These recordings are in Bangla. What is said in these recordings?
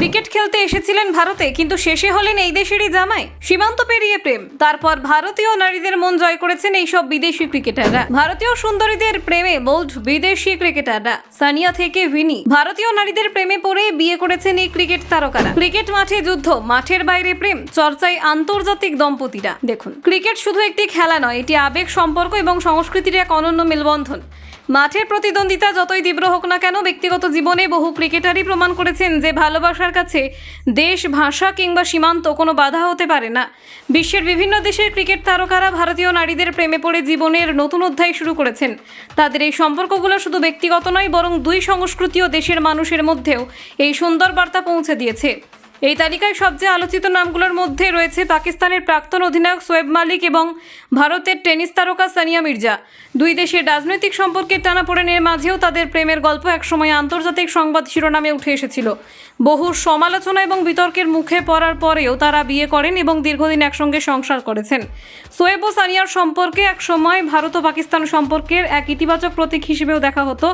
ক্রিকেট খেলতে এসেছিলেন ভারতে, কিন্তু শেষে হলেন এই দেশেরই জামাই। সীমান্ত পেরিয়ে প্রেম, তারপর ভারতীয় নারীদের মন জয় করেছেন এইসব বিদেশি ক্রিকেটাররা। ভারতীয় সুন্দরীদের প্রেমে বোল্ড বিদেশি ক্রিকেটাররা। সানিয়া থেকে ভিনি, ভারতীয় নারীদের প্রেমে পড়ে বিয়ে করেছেন এই ক্রিকেট তারকারা। ক্রিকেট মাঠে যুদ্ধ, মাঠের বাইরে প্রেম, চর্চায় আন্তর্জাতিক দম্পতিরা। দেখুন, ক্রিকেট শুধু একটি খেলা নয়, এটি আবেগ, সম্পর্ক এবং সংস্কৃতির এক অনন্য মেলবন্ধন। মাঠের প্রতিদ্বন্দ্বিতা যতই তীব্র হোক না কেন, ব্যক্তিগত জীবনে বহু ক্রিকেটারই প্রমাণ করেছেন যে ভালোবাসার কাছে দেশ, ভাষা কিংবা সীমান্ত কোনো বাধা হতে পারে না। বিশ্বের বিভিন্ন দেশের ক্রিকেট তারকারা ভারতীয় নারীদের প্রেমে পড়ে জীবনের নতুন অধ্যায় শুরু করেছেন। তাদের এই সম্পর্কগুলো শুধু ব্যক্তিগত নয়, বরং দুই সংস্কৃতি ও দেশের মানুষের মধ্যেও এই সুন্দর বার্তা পৌঁছে দিয়েছে। এই তালিকায় সবচেয়ে আলোচিত নামগুলোর মধ্যে রয়েছে পাকিস্তানের প্রাক্তন অধিনায়ক শোয়েব মালিক এবং ভারতের টেনিস তারকা সানিয়া মির্জা। দুই দেশের রাজনৈতিক সম্পর্কের টানাপোড়েনের মাঝেও তাদের প্রেমের গল্প একসময় আন্তর্জাতিক সংবাদ শিরোনামে উঠে এসেছিল। বহু সমালোচনা এবং বিতর্কের মুখে পড়ার পরেও তারা বিয়ে করেন এবং দীর্ঘদিন একসঙ্গে সংসার করেছেন। শোয়েব ও সানিয়ার সম্পর্কে একসময় ভারত ও পাকিস্তান সম্পর্কের এক ইতিবাচক প্রতীক হিসেবেও দেখা হতো।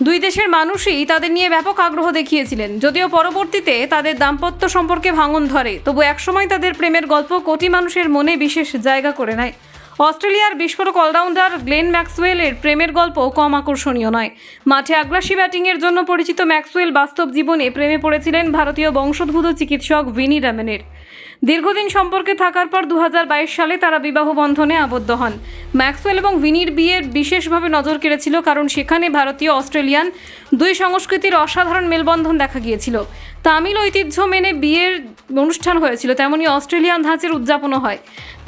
দুই দেশের মানুষই তাদের নিয়ে ব্যাপক আগ্রহ দেখিয়েছিলেন। যদিও পরবর্তীতে তাদের দাম্পত্য সম্পর্কে ভাঙন ধরে, তবু একসময় তাদের প্রেমের গল্প কোটি মানুষের মনে বিশেষ জায়গা করে নেয়। অস্ট্রেলিয়ার বিস্ফোরক অলরাউন্ডার গ্লেন ম্যাক্সওয়েলের প্রেমের গল্প কম আকর্ষণীয় নয়। মাঠে আগ্রাসী ব্যাটিংয়ের জন্য পরিচিত ম্যাক্সওয়েল বাস্তব জীবনে প্রেমে পড়েছিলেন ভারতীয় বংশোদ্ভূত চিকিৎসক ভিনি রামনের। দীর্ঘদিন সম্পর্কে থাকার পর 2022 সালে তারা বিবাহ বন্ধনে আবদ্ধ হন। ম্যাক্সওয়েল এবং ভিনির বিয়ের বিশেষভাবে নজর কেড়েছিল, কারণ সেখানে ভারতীয় অস্ট্রেলিয়ান দুই সংস্কৃতির অসাধারণ মেলবন্ধন দেখা গিয়েছিল। তামিল ঐতিহ্য মেনে বিয়ের অনুষ্ঠান হয়েছিল, তেমনি অস্ট্রেলিয়ান ধাঁচের উদযাপনও হয়।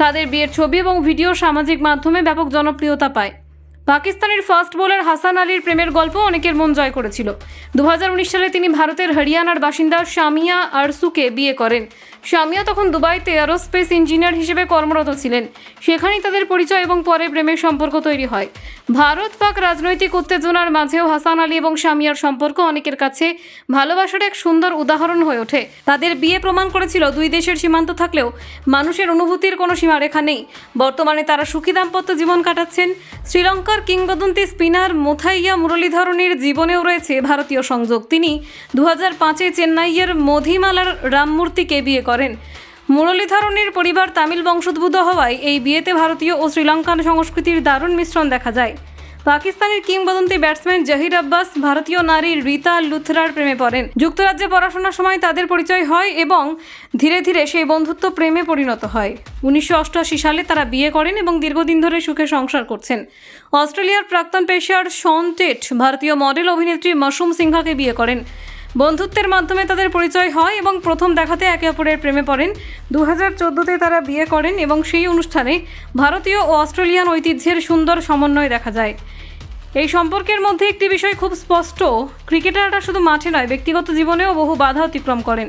তাদের বিয়ের ছবি এবং ভিডিও সামাজিক মাধ্যমে ব্যাপক জনপ্রিয়তা পায়। পাকিস্তানের ফাস্ট বোলার হাসান আলীর প্রেমের গল্প অনেকের মন জয় করেছিল। 2019 সালে তিনি ভারতের হরিয়ানার বাসিন্দা শামিয়া আরসুকে বিয়ে করেন। শামিয়া তখন দুবাইতে এরোস্পেস ইঞ্জিনিয়ার হিসেবে কর্মরত ছিলেন। সেখানেই তাদের পরিচয় এবং পরে প্রেমের সম্পর্ক তৈরি হয়। ভারত পাক রাজনৈতিক উত্তেজনার মাঝেও হাসান আলী এবং শামিয়ার সম্পর্ক অনেকের কাছে ভালোবাসার এক সুন্দর উদাহরণ হয়ে ওঠে। তাদের বিয়ে প্রমাণ করেছিল দুই দেশের সীমান্ত থাকলেও মানুষের অনুভূতির কোনো সীমারেখা নেই। বর্তমানে তারা সুখী দাম্পত্য জীবন কাটাচ্ছেন। শ্রীলঙ্কার কিংবদন্তি স্পিনার মুথাইয়া মুরলীধরনের জীবনেও রয়েছে ভারতীয় সংযোগ। তিনি 2005-এ চেন্নাইয়ের মধিমালার রামমূর্তিকে বিয়ে করেন। মুরলীধরনের পরিবার তামিল বংশোদ্ভূত হওয়ায় এই বিয়েতে ভারতীয় ও শ্রীলঙ্কান সংস্কৃতির দারুণ মিশ্রণ দেখা যায়। পাকিস্তানের কিংবদন্তি ব্যাটসম্যান জহির আব্বাস ভারতীয় নারী রিতা লুথরার প্রেমে পড়েন। যুক্তরাজ্যে পড়াশোনার সময় তাদের পরিচয় হয় এবং ধীরে ধীরে সেই বন্ধুত্ব প্রেমে পরিণত হয়। 1988 সালে তারা বিয়ে করেন এবং দীর্ঘদিন ধরে সুখে সংসার করছেন। অস্ট্রেলিয়ার প্রাক্তন পেসার শন টেট ভারতীয় মডেল অভিনেত্রী মাসুম সিংহাকে বিয়ে করেন। বন্ধুত্বের মাধ্যমে তাদের পরিচয় হয় এবং প্রথম দেখাতে একে অপরের প্রেমে পড়েন। 2014-তে তারা বিয়ে করেন এবং সেই অনুষ্ঠানে ভারতীয় ও অস্ট্রেলিয়ান ঐতিহ্যের সুন্দর সমন্বয় দেখা যায়। এই সম্পর্কের মধ্যে একটি বিষয় খুব স্পষ্ট, ক্রিকেটাররা শুধু মাঠে নয়, ব্যক্তিগত জীবনেও বহু বাধা অতিক্রম করেন।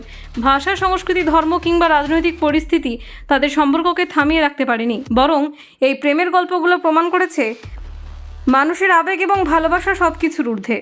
ভাষা, সংস্কৃতি, ধর্ম কিংবা রাজনৈতিক পরিস্থিতি তাদের সম্পর্ককে থামিয়ে রাখতে পারেনি, বরং এই প্রেমের গল্পগুলো প্রমাণ করেছে মানুষের আবেগ এবং ভালোবাসা সব কিছুর ঊর্ধ্বে।